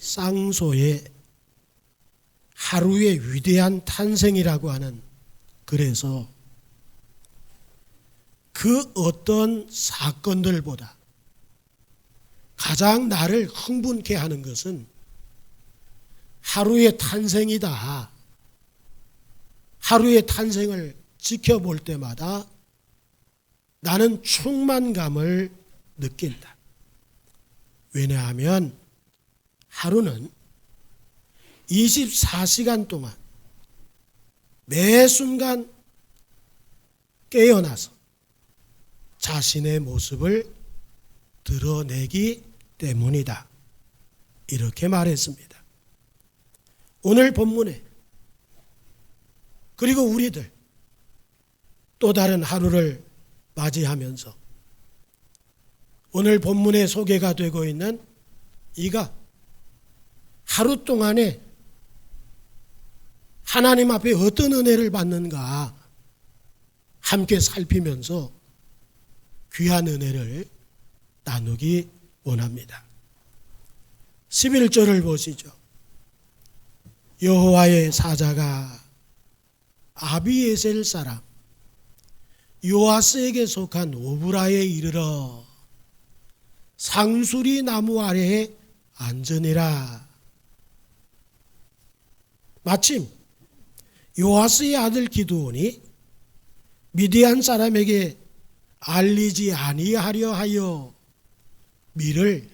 쌍소의 하루의 위대한 탄생이라고 하는, 그래서 그 어떤 사건들보다 가장 나를 흥분케 하는 것은 하루의 탄생이다. 하루의 탄생을 지켜볼 때마다 나는 충만감을 느낀다. 왜냐하면 하루는 24시간 동안 매 순간 깨어나서 자신의 모습을 드러내기 때문이다. 이렇게 말했습니다. 오늘 본문에 그리고 우리들 또 다른 하루를 맞이하면서 오늘 본문에 소개가 되고 있는 이가 하루 동안에 하나님 앞에 어떤 은혜를 받는가 함께 살피면서 귀한 은혜를 나누기 원합니다. 11절을 보시죠. 여호와의 사자가 아비에셀 사람 요아스에게 속한 오브라에 이르러 상수리 나무 아래에 앉으니라. 마침 요아스의 아들 기드온이 미디안 사람에게 알리지 아니하려 하여 밀을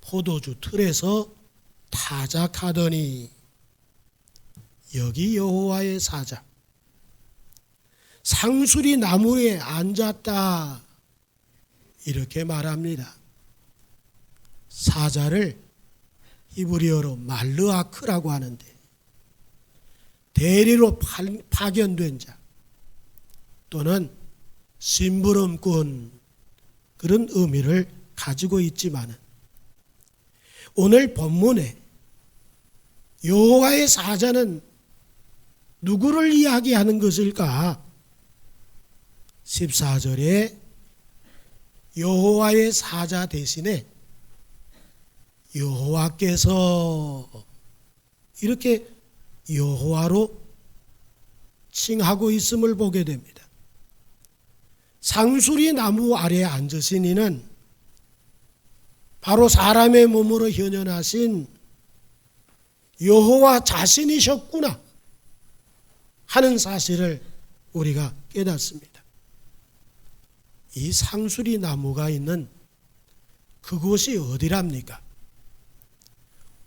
포도주 틀에서 타작하더니, 여기 여호와의 사자 상수리 나무에 앉았다. 이렇게 말합니다. 사자를 히브리어로 말르아크라고 하는데 대리로 파견된 자 또는 심부름꾼, 그런 의미를 가지고 있지만 오늘 본문에 여호와의 사자는 누구를 이야기하는 것일까? 14절에 여호와의 사자 대신에 여호와께서 이렇게 여호와로 칭하고 있음을 보게 됩니다. 상수리 나무 아래에 앉으신 이는 바로 사람의 몸으로 현현하신 여호와 자신이셨구나 하는 사실을 우리가 깨닫습니다. 이 상수리 나무가 있는 그곳이 어디랍니까?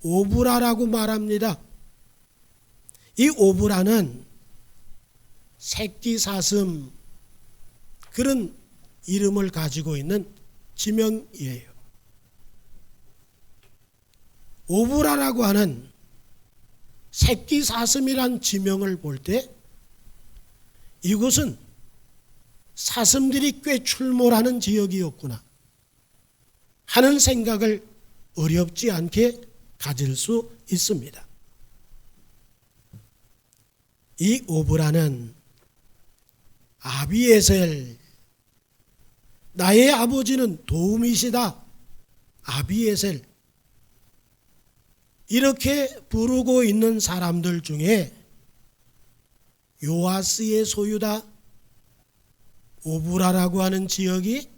오브라라고 말합니다. 이 오브라는 새끼 사슴, 그런 이름을 가지고 있는 지명이에요. 오브라라고 하는 새끼 사슴이란 지명을 볼 때 이곳은 사슴들이 꽤 출몰하는 지역이었구나 하는 생각을 어렵지 않게 가질 수 있습니다. 이 오브라는 아비에셀, 나의 아버지는 도움이시다, 아비에셀, 이렇게 부르고 있는 사람들 중에 요아스의 소유다. 오브라라고 하는 지역이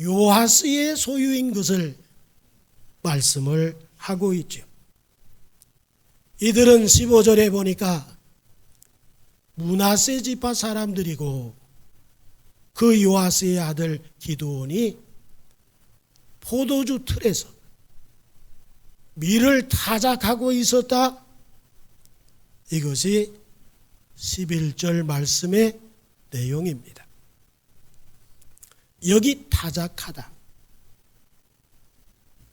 요아스의 소유인 것을 말씀을 하고 있죠. 이들은 15절에 보니까 므낫세 지파 사람들이고 그 요아스의 아들 기드온이 포도주 틀에서 밀을 타작하고 있었다. 이것이 11절 말씀의 내용입니다. 여기 타작하다,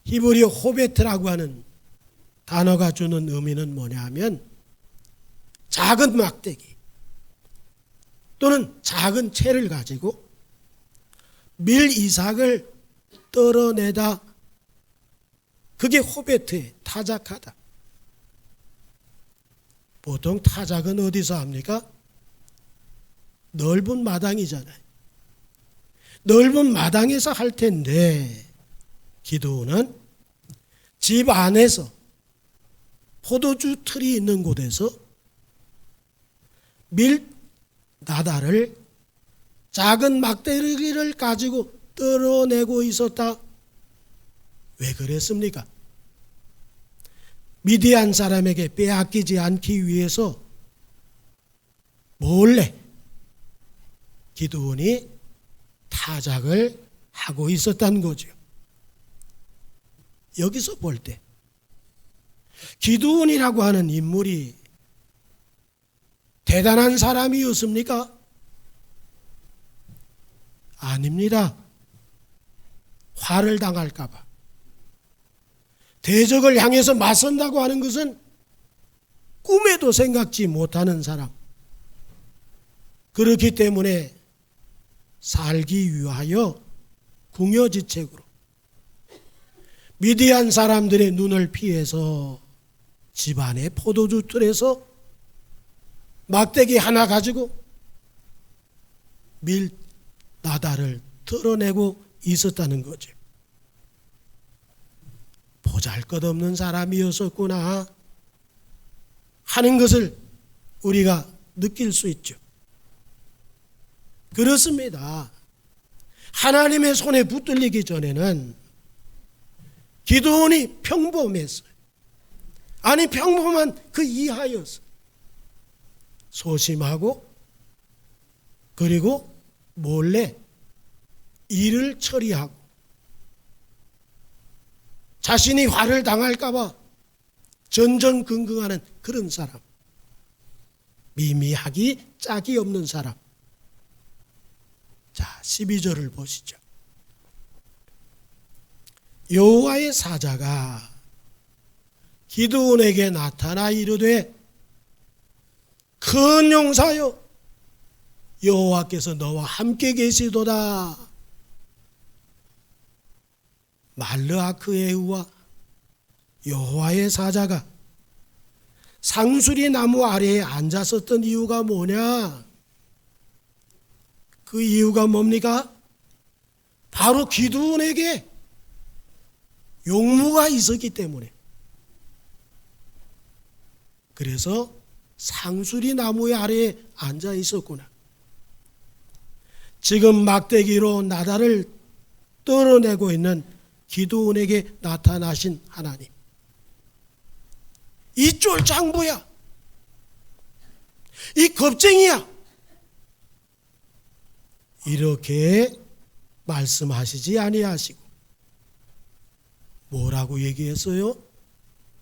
히브리어 호베트라고 하는 단어가 주는 의미는 뭐냐 하면 작은 막대기 또는 작은 채를 가지고 밀 이삭을 떨어내다, 그게 호베트의 타작하다. 보통 타작은 어디서 합니까? 넓은 마당이잖아요. 넓은 마당에서 할 텐데 기드온은 집 안에서 포도주 틀이 있는 곳에서 밀나달을 작은 막대기를 가지고 떨어내고 있었다. 왜 그랬습니까? 미디안 사람에게 빼앗기지 않기 위해서 몰래 기드온이 타작을 하고 있었다는 거죠. 여기서 볼 때 기드온이라고 하는 인물이 대단한 사람이었습니까? 아닙니다. 화를 당할까 봐. 대적을 향해서 맞선다고 하는 것은 꿈에도 생각지 못하는 사람. 그렇기 때문에 살기 위하여 궁여지책으로 미디안 사람들의 눈을 피해서 집안의 포도주 틀에서 막대기 하나 가지고 밀나달을 털어내고 있었다는 거죠. 보잘것없는 사람이었었구나 하는 것을 우리가 느낄 수 있죠. 그렇습니다. 하나님의 손에 붙들리기 전에는 기드온이 평범했어요. 아니 평범한 그 이하였어요. 소심하고 그리고 몰래 일을 처리하고 자신이 화를 당할까 봐 전전긍긍하는 그런 사람. 미미하기 짝이 없는 사람. 자, 12절을 보시죠. 여호와의 사자가 기드온에게 나타나 이르되 큰 용사여 여호와께서 너와 함께 계시도다. 말르아크에우와 여호와의 사자가 상수리 나무 아래에 앉았었던 이유가 뭐냐? 그 이유가 뭡니까? 바로 기드온에게 용무가 있었기 때문에. 그래서 상수리 나무의 아래에 앉아 있었구나. 지금 막대기로 나달을 떨어내고 있는 기드온에게 나타나신 하나님. 이 쫄장부야. 이 겁쟁이야. 이렇게 말씀하시지 아니하시고 뭐라고 얘기했어요?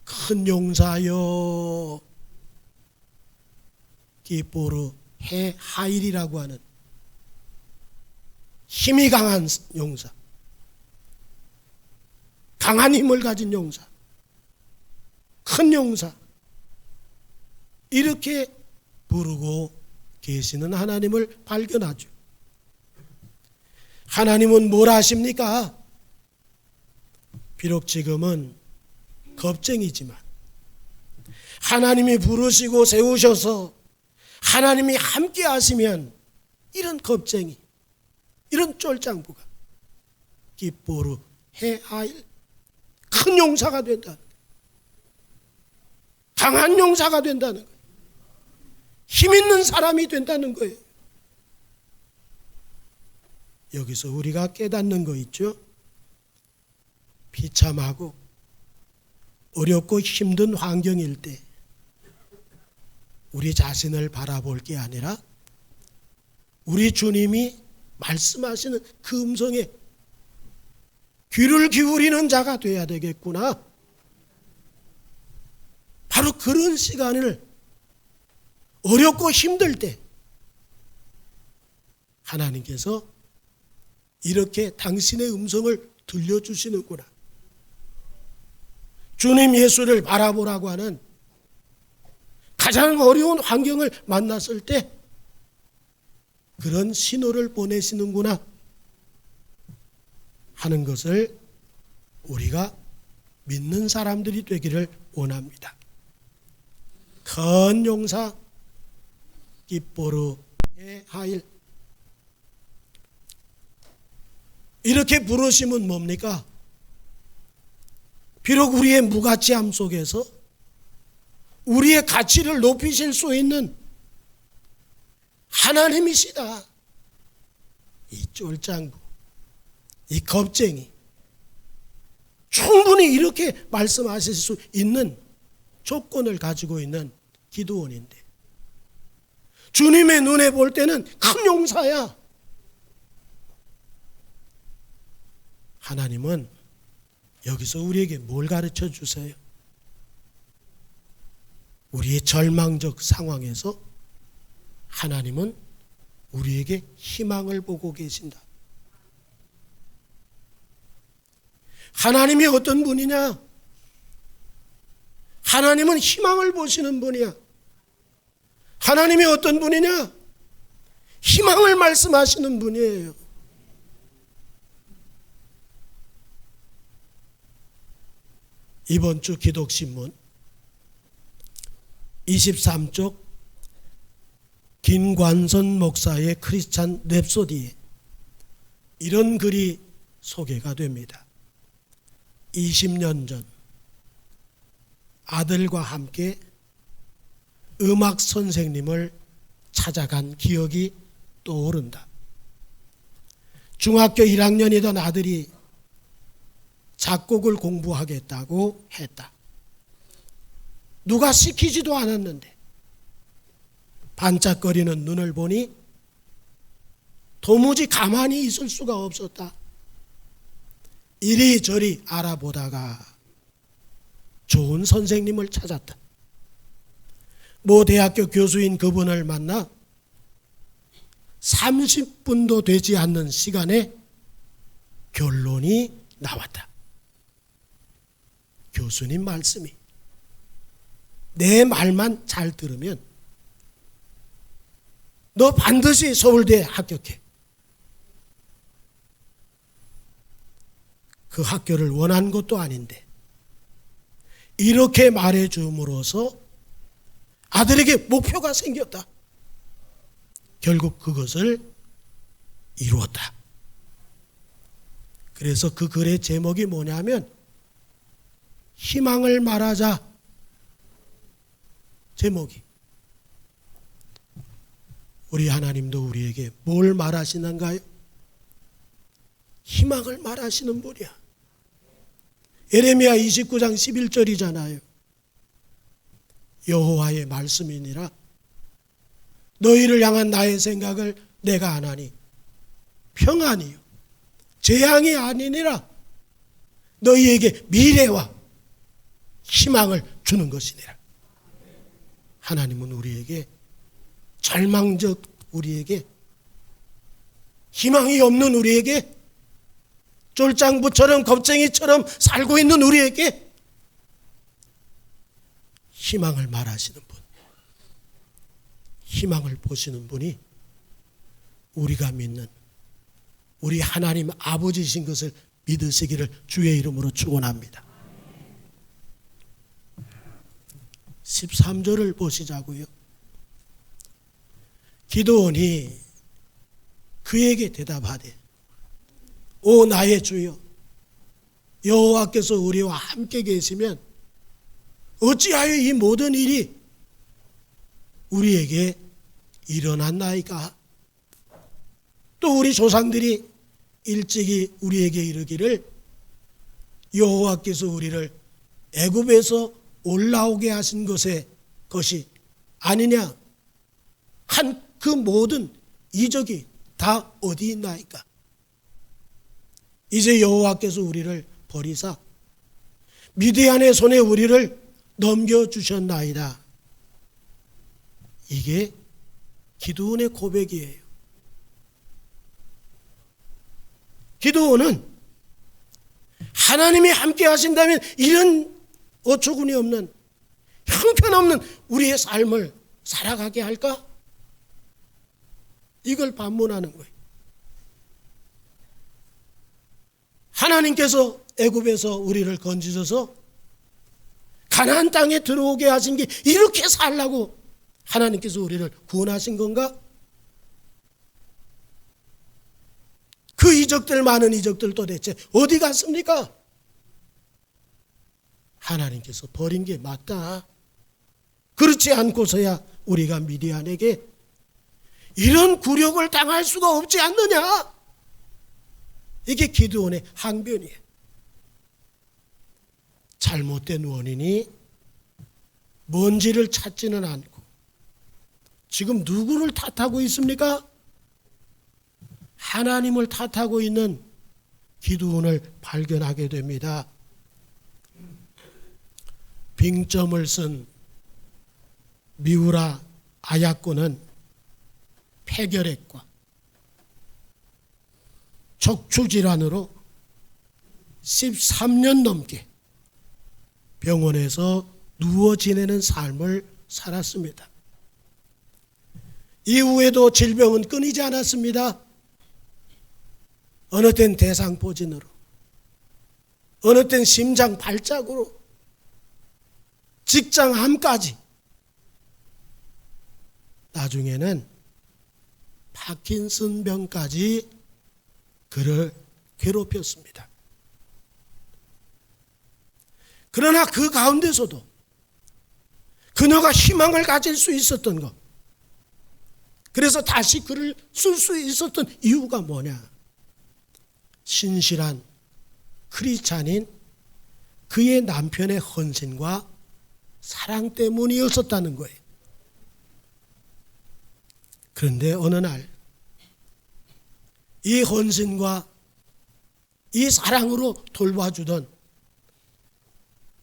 큰 용사여 기뽀르 해 하일이라고 하는 힘이 강한 용사, 강한 힘을 가진 용사, 큰 용사, 이렇게 부르고 계시는 하나님을 발견하죠. 하나님은 뭘 하십니까? 비록 지금은 겁쟁이지만 하나님이 부르시고 세우셔서 하나님이 함께 하시면 이런 겁쟁이, 이런 쫄장부가 기뽀르 해하일 큰 용사가 된다는 거예요. 강한 용사가 된다는 거예요. 힘 있는 사람이 된다는 거예요. 여기서 우리가 깨닫는 거 있죠? 비참하고 어렵고 힘든 환경일 때 우리 자신을 바라볼 게 아니라 우리 주님이 말씀하시는 그 음성에 귀를 기울이는 자가 돼야 되겠구나. 바로 그런 시간을 어렵고 힘들 때 하나님께서 이렇게 당신의 음성을 들려주시는구나. 주님 예수를 바라보라고 하는 가장 어려운 환경을 만났을 때 그런 신호를 보내시는구나 하는 것을 우리가 믿는 사람들이 되기를 원합니다. 큰 용사 기뽀르의 하일, 이렇게 부르시면 뭡니까? 비록 우리의 무가치함 속에서 우리의 가치를 높이실 수 있는 하나님이시다. 이 쫄짱구, 이 겁쟁이, 충분히 이렇게 말씀하실 수 있는 조건을 가지고 있는 기드온인데, 주님의 눈에 볼 때는 큰 용사야. 하나님은 여기서 우리에게 뭘 가르쳐 주세요? 우리의 절망적 상황에서 하나님은 우리에게 희망을 보고 계신다. 하나님이 어떤 분이냐? 하나님은 희망을 보시는 분이야. 하나님이 어떤 분이냐? 희망을 말씀하시는 분이에요. 이번 주 기독신문 23쪽 김관선 목사의 크리스찬 랩소디에 이런 글이 소개가 됩니다. 20년 전 아들과 함께 음악 선생님을 찾아간 기억이 떠오른다. 중학교 1학년이던 아들이 작곡을 공부하겠다고 했다. 누가 시키지도 않았는데 반짝거리는 눈을 보니 도무지 가만히 있을 수가 없었다. 이리저리 알아보다가 좋은 선생님을 찾았다. 모 대학교 교수인 그분을 만나 30분도 되지 않는 시간에 결론이 나왔다. 교수님 말씀이 내 말만 잘 들으면 너 반드시 서울대에 합격해. 그 학교를 원한 것도 아닌데 이렇게 말해 줌으로써 아들에게 목표가 생겼다. 결국 그것을 이루었다. 그래서 그 글의 제목이 뭐냐면 희망을 말하자. 제목이. 우리 하나님도 우리에게 뭘 말하시는가요? 희망을 말하시는 분이야. 예레미야 29장 11절이잖아요. 여호와의 말씀이니라 너희를 향한 나의 생각을 내가 아나니 평안이요 재앙이 아니니라 너희에게 미래와 희망을 주는 것이니라. 하나님은 우리에게 절망적 우리에게 희망이 없는 우리에게 쫄짱부처럼 겁쟁이처럼 살고 있는 우리에게 희망을 말하시는 분, 희망을 보시는 분이 우리가 믿는 우리 하나님 아버지이신 것을 믿으시기를 주의 이름으로 축원합니다. 13절을 보시자고요. 기드온이 그에게 대답하되 오 나의 주여 여호와께서 우리와 함께 계시면 어찌하여 이 모든 일이 우리에게 일어났나이까? 또 우리 조상들이 일찍이 우리에게 이르기를 여호와께서 우리를 애굽에서 올라오게 하신 것이 아니냐 한 그 모든 이적이 다 어디 있나이까? 이제 여호와께서 우리를 버리사 미디안의 손에 우리를 넘겨주셨나이다. 이게 기드온의 고백이에요. 기드온은 하나님이 함께 하신다면 이런 어처구니 없는 형편없는 우리의 삶을 살아가게 할까? 이걸 반문하는 거예요. 하나님께서 애굽에서 우리를 건지셔서 가나안 땅에 들어오게 하신 게 이렇게 살라고 하나님께서 우리를 구원하신 건가? 그 이적들 많은 이적들 도대체 어디 갔습니까? 하나님께서 버린 게 맞다. 그렇지 않고서야 우리가 미디안에게 이런 굴욕을 당할 수가 없지 않느냐. 이게 기드온의 항변이에요. 잘못된 원인이 뭔지를 찾지는 않고 지금 누구를 탓하고 있습니까? 하나님을 탓하고 있는 기드온을 발견하게 됩니다. 빙점을 쓴 미우라 아야코는 폐결핵과 척추질환으로 13년 넘게 병원에서 누워 지내는 삶을 살았습니다. 이후에도 질병은 끊이지 않았습니다. 어느 땐 대상포진으로, 어느 땐 심장 발작으로, 직장암까지, 나중에는 파킨슨병까지 그를 괴롭혔습니다. 그러나 그 가운데서도 그녀가 희망을 가질 수 있었던 것, 그래서 다시 글을 쓸 수 있었던 이유가 뭐냐? 신실한 크리스찬인 그의 남편의 헌신과 사랑 때문이었었다는 거예요. 그런데 어느 날 이 헌신과 이 사랑으로 돌봐주던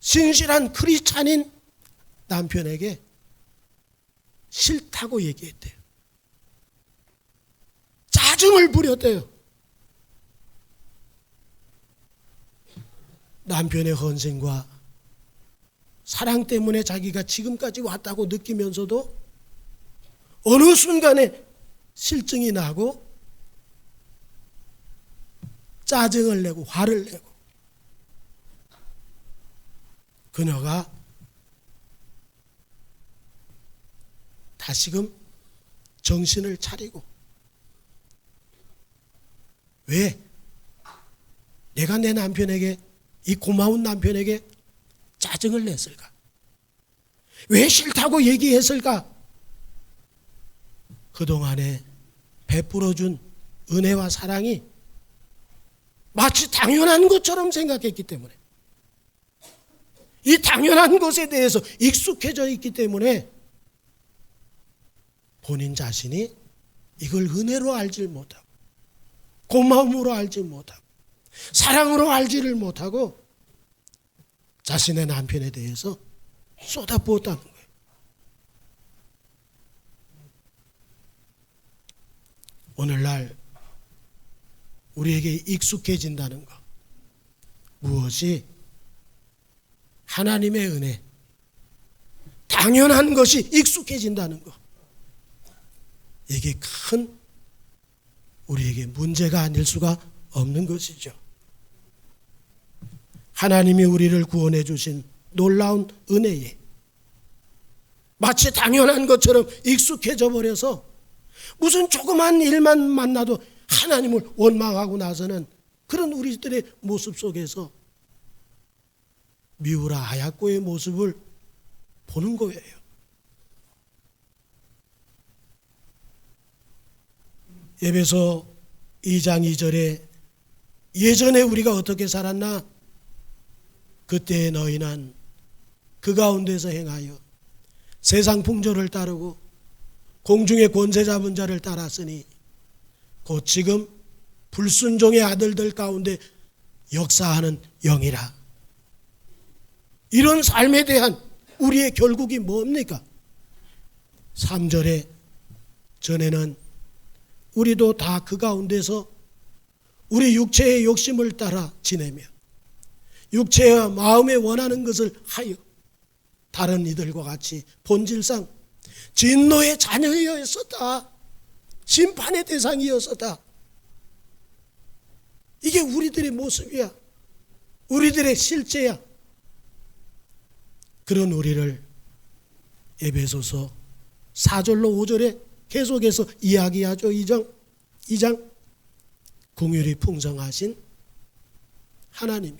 신실한 크리스찬인 남편에게 싫다고 얘기했대요. 짜증을 부렸대요. 남편의 헌신과 사랑 때문에 자기가 지금까지 왔다고 느끼면서도 어느 순간에 실증이 나고 짜증을 내고 화를 내고 그녀가 다시금 정신을 차리고 왜 내가 내 남편에게, 이 고마운 남편에게 짜증을 냈을까? 왜 싫다고 얘기했을까? 그동안에 베풀어준 은혜와 사랑이 마치 당연한 것처럼 생각했기 때문에, 이 당연한 것에 대해서 익숙해져 있기 때문에 본인 자신이 이걸 은혜로 알지 못하고, 고마움으로 알지 못하고, 사랑으로 알지를 못하고 자신의 남편에 대해서 쏟아부었다는 거예요. 오늘날 우리에게 익숙해진다는 것, 무엇이 하나님의 은혜, 당연한 것이 익숙해진다는 것, 이게 큰 우리에게 문제가 아닐 수가 없는 것이죠. 하나님이 우리를 구원해 주신 놀라운 은혜에 마치 당연한 것처럼 익숙해져 버려서 무슨 조그만 일만 만나도 하나님을 원망하고 나서는 그런 우리들의 모습 속에서 미우라 아야코의 모습을 보는 거예요. 에베소 2장 2절에 예전에 우리가 어떻게 살았나? 그때 너희는 그 가운데서 행하여 세상 풍조를 따르고 공중의 권세 잡은 자를 따랐으니 곧 지금 불순종의 아들들 가운데 역사하는 영이라. 이런 삶에 대한 우리의 결국이 뭡니까? 3절에 전에는 우리도 다 그 가운데서 우리 육체의 욕심을 따라 지내며 육체와 마음에 원하는 것을 하여 다른 이들과 같이 본질상 진노의 자녀였었다. 심판의 대상이었었다. 이게 우리들의 모습이야. 우리들의 실제야. 그런 우리를 에베소서 4절로 5절에 계속해서 이야기하죠. 2장 긍휼이 풍성하신 하나님이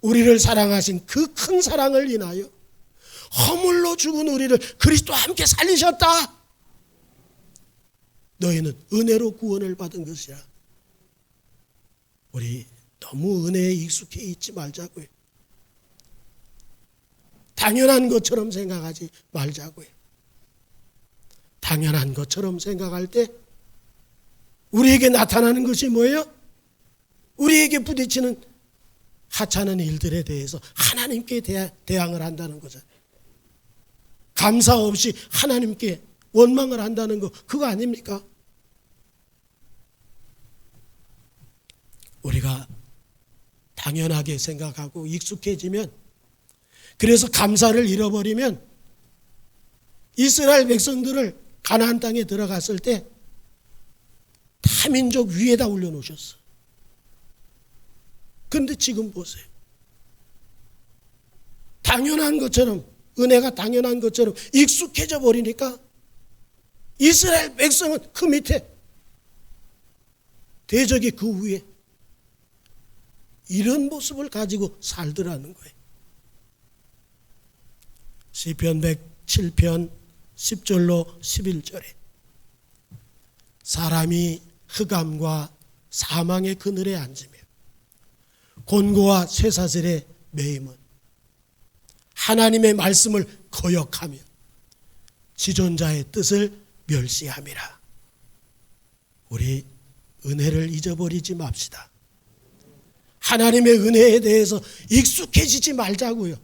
우리를 사랑하신 그 큰 사랑을 인하여 허물로 죽은 우리를 그리스도와 함께 살리셨다. 너희는 은혜로 구원을 받은 것이라. 우리 너무 은혜에 익숙해 있지 말자고요. 당연한 것처럼 생각하지 말자고요. 당연한 것처럼 생각할 때 우리에게 나타나는 것이 뭐예요? 우리에게 부딪히는 하찮은 일들에 대해서 하나님께 대항을 한다는 거잖아요. 감사 없이 하나님께 원망을 한다는 거, 그거 아닙니까? 우리가 당연하게 생각하고 익숙해지면, 그래서 감사를 잃어버리면 이스라엘 백성들을 가나안 땅에 들어갔을 때 타민족 위에다 올려놓으셨어. 그런데 지금 보세요. 당연한 것처럼, 은혜가 당연한 것처럼 익숙해져 버리니까 이스라엘 백성은 그 밑에, 대적이 그 위에, 이런 모습을 가지고 살더라는 거예요. 시편 107편 10절로 11절에 사람이 흑암과 사망의 그늘에 앉으며 곤고와 쇠사슬에 매임은 하나님의 말씀을 거역하며 지존자의 뜻을 멸시함이라. 우리 은혜를 잊어버리지 맙시다. 하나님의 은혜에 대해서 익숙해지지 말자고요.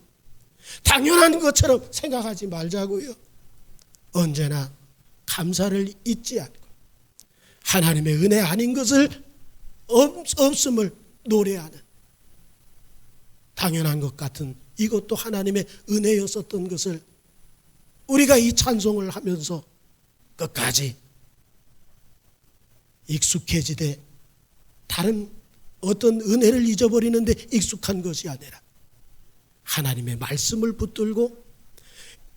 당연한 것처럼 생각하지 말자고요. 언제나 감사를 잊지 않고 하나님의 은혜 아닌 것을 없음을 노래하는, 당연한 것 같은 이것도 하나님의 은혜였었던 것을 우리가 이 찬송을 하면서 끝까지 익숙해지되 다른 어떤 은혜를 잊어버리는데 익숙한 것이 아니라 하나님의 말씀을 붙들고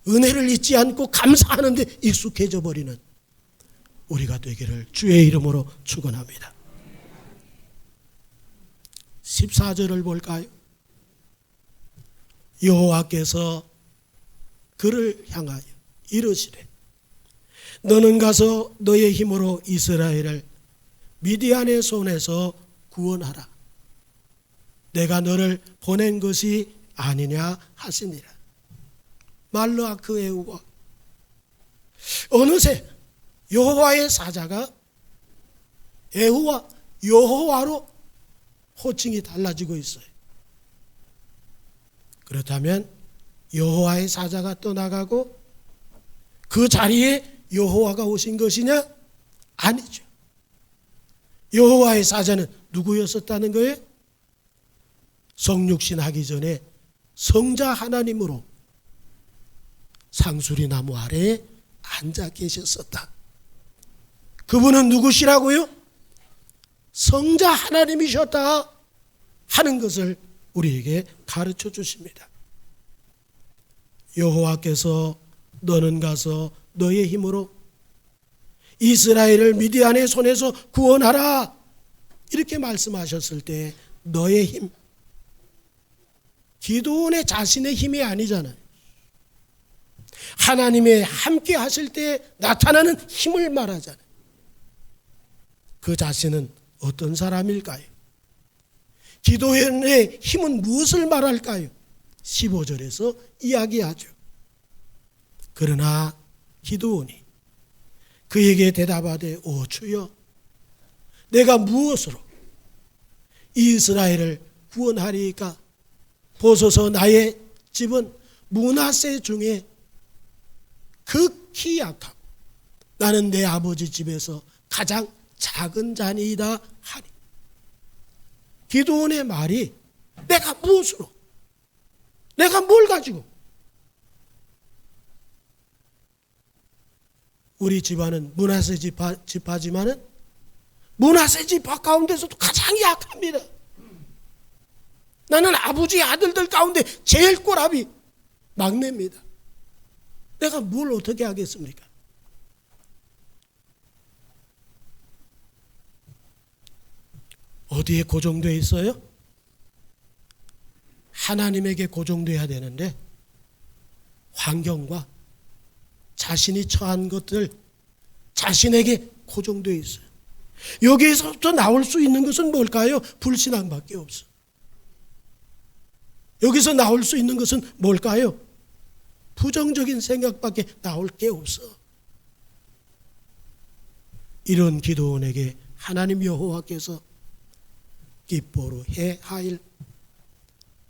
은혜를 잊지 않고 감사하는데 익숙해져 버리는 우리가 되기를 주의 이름으로 축원합니다. 14절을 볼까요? 여호와께서 그를 향하여 이르시되 너는 가서 너의 힘으로 이스라엘을 미디안의 손에서 구원하라. 내가 너를 보낸 것이 아니냐 하시니라. 말르아크 에후가 어느새 여호와의 사자가 에후와 여호와로 호칭이 달라지고 있어요. 그렇다면 여호와의 사자가 떠나가고 그 자리에 여호와가 오신 것이냐? 아니죠. 여호와의 사자는 누구였었다는 거예요? 성육신 하기 전에 성자 하나님으로 상수리 나무 아래에 앉아 계셨었다. 그분은 누구시라고요? 성자 하나님이셨다 하는 것을 우리에게 가르쳐 주십니다. 여호와께서 너는 가서 너의 힘으로 이스라엘을 미디안의 손에서 구원하라 이렇게 말씀하셨을 때 너의 힘, 기도원의 자신의 힘이 아니잖아요. 하나님의 함께 하실 때 나타나는 힘을 말하잖아요. 그 자신은 어떤 사람일까요? 기도원의 힘은 무엇을 말할까요? 15절에서 이야기하죠. 그러나 기도원이 그에게 대답하되 오 주여 내가 무엇으로 이스라엘을 구원하리이까? 보소서 나의 집은 므낫세 중에 극히 약하고 나는 내 아버지 집에서 가장 작은 자니이다 하니. 기도원의 말이 내가 무엇으로, 내가 뭘 가지고, 우리 집안은 므낫세 지파지만은 므낫세 지파 가운데서도 가장 약합니다. 나는 아버지 아들들 가운데 제일 꼬라비 막내입니다. 내가 뭘 어떻게 하겠습니까? 어디에 고정되어 있어요? 하나님에게 고정돼야 되는데 환경과 자신이 처한 것들 자신에게 고정되어 있어요. 여기에서부터 나올 수 있는 것은 뭘까요? 불신앙밖에 없어. 여기서 나올 수 있는 것은 뭘까요? 부정적인 생각밖에 나올 게 없어. 이런 기도원에게 하나님 여호와께서 기뻐로 해하일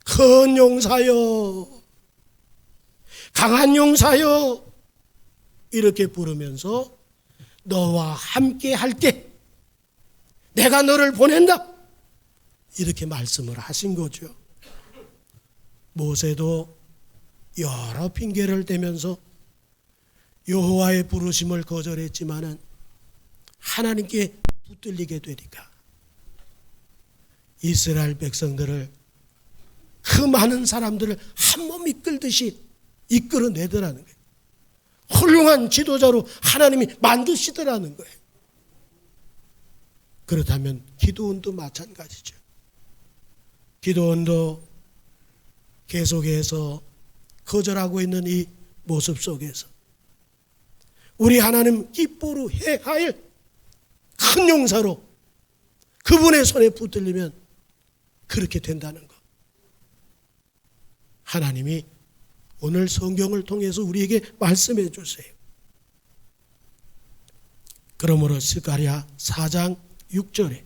큰 용사여, 강한 용사여 이렇게 부르면서 너와 함께 할게, 내가 너를 보낸다, 이렇게 말씀을 하신 거죠. 모세도 여러 핑계를 대면서 여호와의 부르심을 거절했지만은 하나님께 붙들리게 되니까 이스라엘 백성들을, 그 많은 사람들을 한 몸 이끌듯이 이끌어내더라는 거예요. 훌륭한 지도자로 하나님이 만드시더라는 거예요. 그렇다면 기드온도 마찬가지죠. 기드온도 계속해서 거절하고 있는 이 모습 속에서 우리 하나님 기뻐로 해하일 큰 용사로 그분의 손에 붙들리면 그렇게 된다는 것. 하나님이 오늘 성경을 통해서 우리에게 말씀해 주세요. 그러므로 스가랴 4장 6절에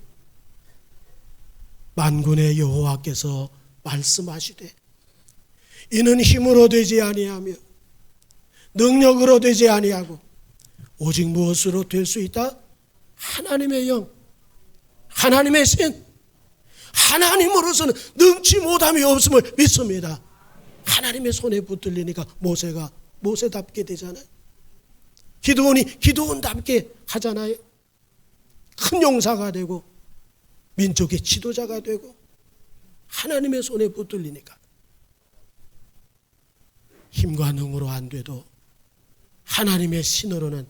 만군의 여호와께서 말씀하시되 이는 힘으로 되지 아니하며 능력으로 되지 아니하고 오직 무엇으로 될 수 있다? 하나님의 영, 하나님의 신, 하나님으로서는 능치 못함이 없음을 믿습니다. 하나님의 손에 붙들리니까 모세가 모세답게 되잖아요. 기드온이 기드온답게 하잖아요. 큰 용사가 되고 민족의 지도자가 되고 하나님의 손에 붙들리니까 힘과 능으로 안 돼도 하나님의 신으로는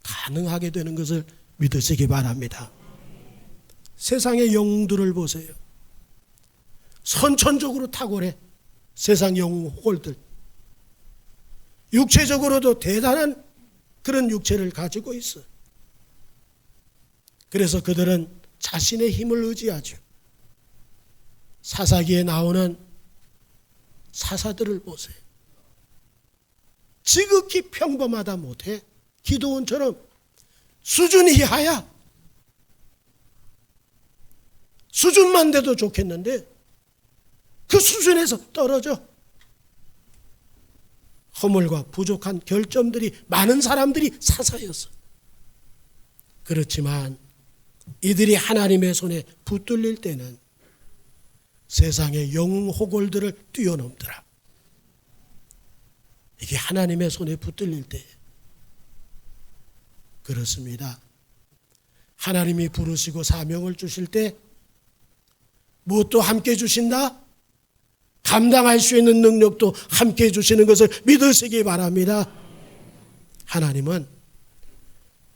가능하게 되는 것을 믿으시기 바랍니다. 세상의 영웅들을 보세요. 선천적으로 탁월해. 세상 영웅 호걸들. 육체적으로도 대단한 그런 육체를 가지고 있어. 그래서 그들은 자신의 힘을 의지하죠. 사사기에 나오는 사사들을 보세요. 지극히 평범하다 못해 기드온처럼 수준 이하야. 수준만 돼도 좋겠는데 그 수준에서 떨어져. 허물과 부족한 결점들이 많은 사람들이 사사였어. 그렇지만 이들이 하나님의 손에 붙들릴 때는 세상의 영웅 호걸들을 뛰어넘더라. 이게 하나님의 손에 붙들릴 때 그렇습니다. 하나님이 부르시고 사명을 주실 때 무엇도 함께 주신다? 감당할 수 있는 능력도 함께 주시는 것을 믿으시기 바랍니다. 하나님은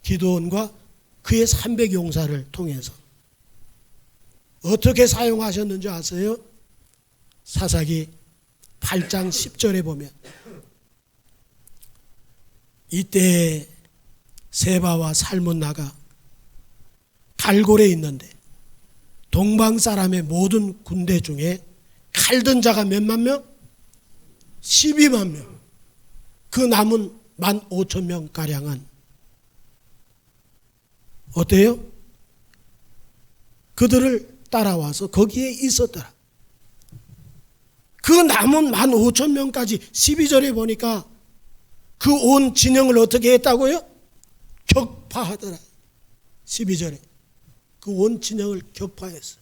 기드온과 그의 300용사를 통해서 어떻게 사용하셨는지 아세요? 사사기 8장 10절에 보면 이때 세바와 살문나가 갈골에 있는데 동방 사람의 모든 군대 중에 칼든 자가 몇만 명? 12만 명. 그 남은 15,000명가량은 어때요? 그들을 따라와서 거기에 있었더라. 그 남은 15,000명까지 12절에 보니까 그 온 진영을 어떻게 했다고요? 격파하더라. 12절에 그 온 진영을 격파했어.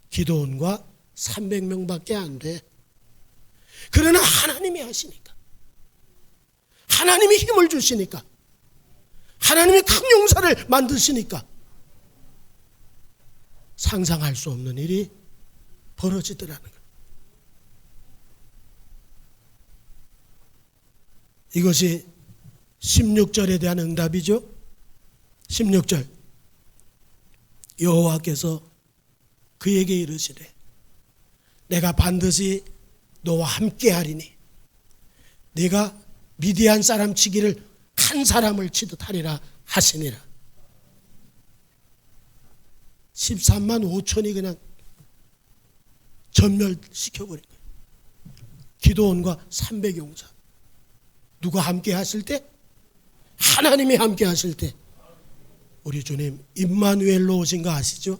기드온과 300명밖에 안 돼. 그러나 하나님이 하시니까, 하나님이 힘을 주시니까, 하나님이 큰 용사를 만드시니까 상상할 수 없는 일이 벌어지더라는 거예요. 이것이 16절에 대한 응답이죠. 16절 여호와께서 그에게 이르시되 내가 반드시 너와 함께 하리니 네가 미디안 사람 치기를 한 사람을 치듯 하리라 하시니라. 13만 5천이 그냥 전멸시켜버린 거예요. 기드온과 300용사. 누가 함께 하실 때? 하나님이 함께 하실 때. 우리 주님 임마누엘로 오신 거 아시죠?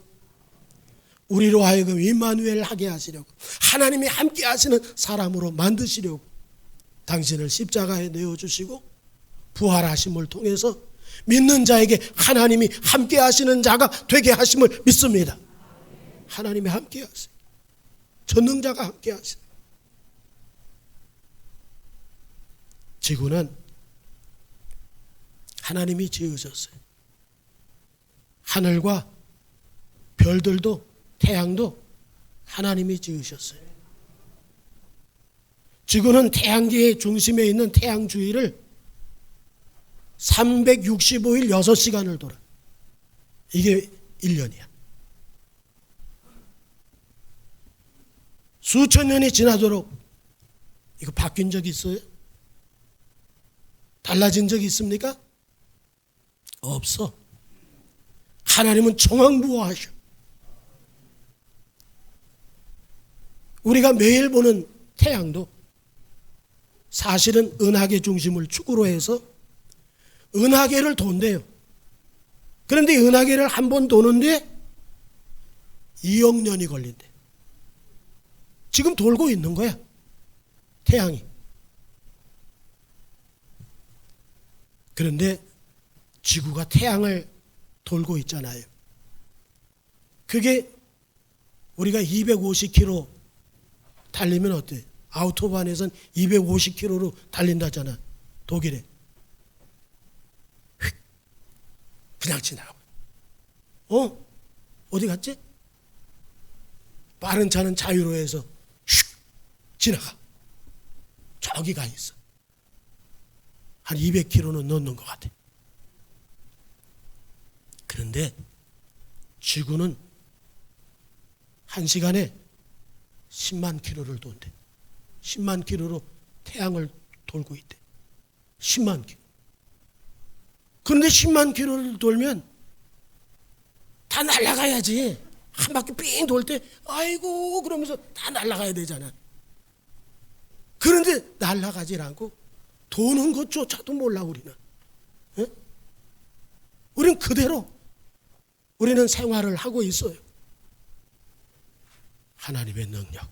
우리로 하여금 임마누엘 하게 하시려고, 하나님이 함께 하시는 사람으로 만드시려고 당신을 십자가에 내어주시고 부활하심을 통해서 믿는 자에게 하나님이 함께 하시는 자가 되게 하심을 믿습니다. 하나님이 함께 하세요. 전능자가 함께 하세요. 지구는 하나님이 지으셨어요. 하늘과 별들도 태양도 하나님이 지으셨어요. 지구는 태양계의 중심에 있는 태양 주위를 365일 6시간을 돌아. 이게 1년이야. 수천 년이 지나도록 이거 바뀐 적이 있어요? 달라진 적이 있습니까? 없어. 하나님은 정황부화하셔. 우리가 매일 보는 태양도 사실은 은하계 중심을 축으로 해서 은하계를 돈대요. 그런데 은하계를 한 번 도는데 2억 년이 걸린대. 지금 돌고 있는 거야, 태양이. 그런데 지구가 태양을 돌고 있잖아요. 그게 우리가 250km 달리면 어때? 아우토반에선 250km로 달린다잖아, 독일에. 휙 그냥 지나가. 어디 갔지? 빠른 차는 자유로에서 슉 지나가. 저기 가 있어. 한 200km는 넘는 것 같아. 그런데 지구는 한 시간에 10만 킬로를 돈대. 10만 킬로로 태양을 돌고 있대. 10만 킬로. 그런데 10만 킬로를 돌면 다 날아가야지. 한 바퀴 삥 돌 때 아이고 그러면서 다 날아가야 되잖아. 그런데 날아가질 않고 도는 것조차도 몰라 우리는. 에? 우리는 그대로 우리는 생활을 하고 있어요. 하나님의 능력,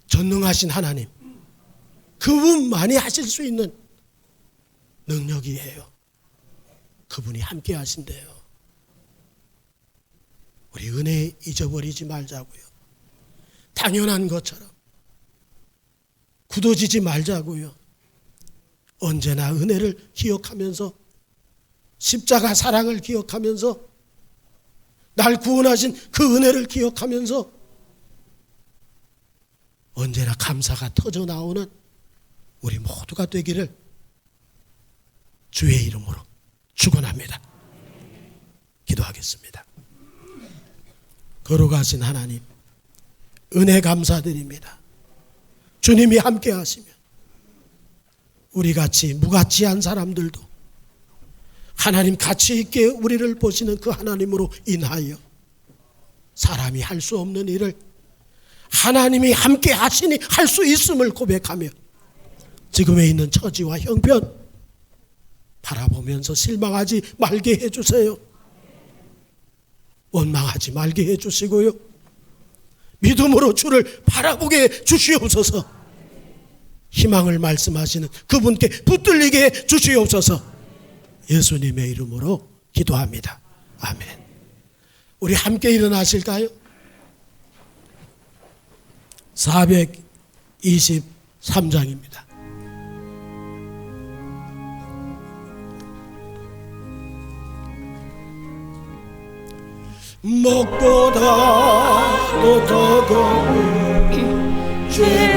전능하신 하나님, 그분만이 하실 수 있는 능력이에요. 그분이 함께 하신대요. 우리 은혜 잊어버리지 말자고요. 당연한 것처럼 굳어지지 말자고요. 언제나 은혜를 기억하면서, 십자가 사랑을 기억하면서, 날 구원하신 그 은혜를 기억하면서 언제나 감사가 터져 나오는 우리 모두가 되기를 주의 이름으로 축원합니다. 기도하겠습니다. 걸어가신 하나님, 은혜 감사드립니다. 주님이 함께 하시면 우리같이 무가치한 사람들도 하나님 가치 있게 우리를 보시는 그 하나님으로 인하여 사람이 할 수 없는 일을 하나님이 함께 하시니 할 수 있음을 고백하며 지금에 있는 처지와 형편 바라보면서 실망하지 말게 해주세요. 원망하지 말게 해주시고요. 믿음으로 주를 바라보게 해주시옵소서. 희망을 말씀하시는 그분께 붙들리게 해주시옵소서. 예수님의 이름으로 기도합니다. 아멘. 우리 함께 일어나실까요? 423장입니다. 먹보다도 더 거운 죄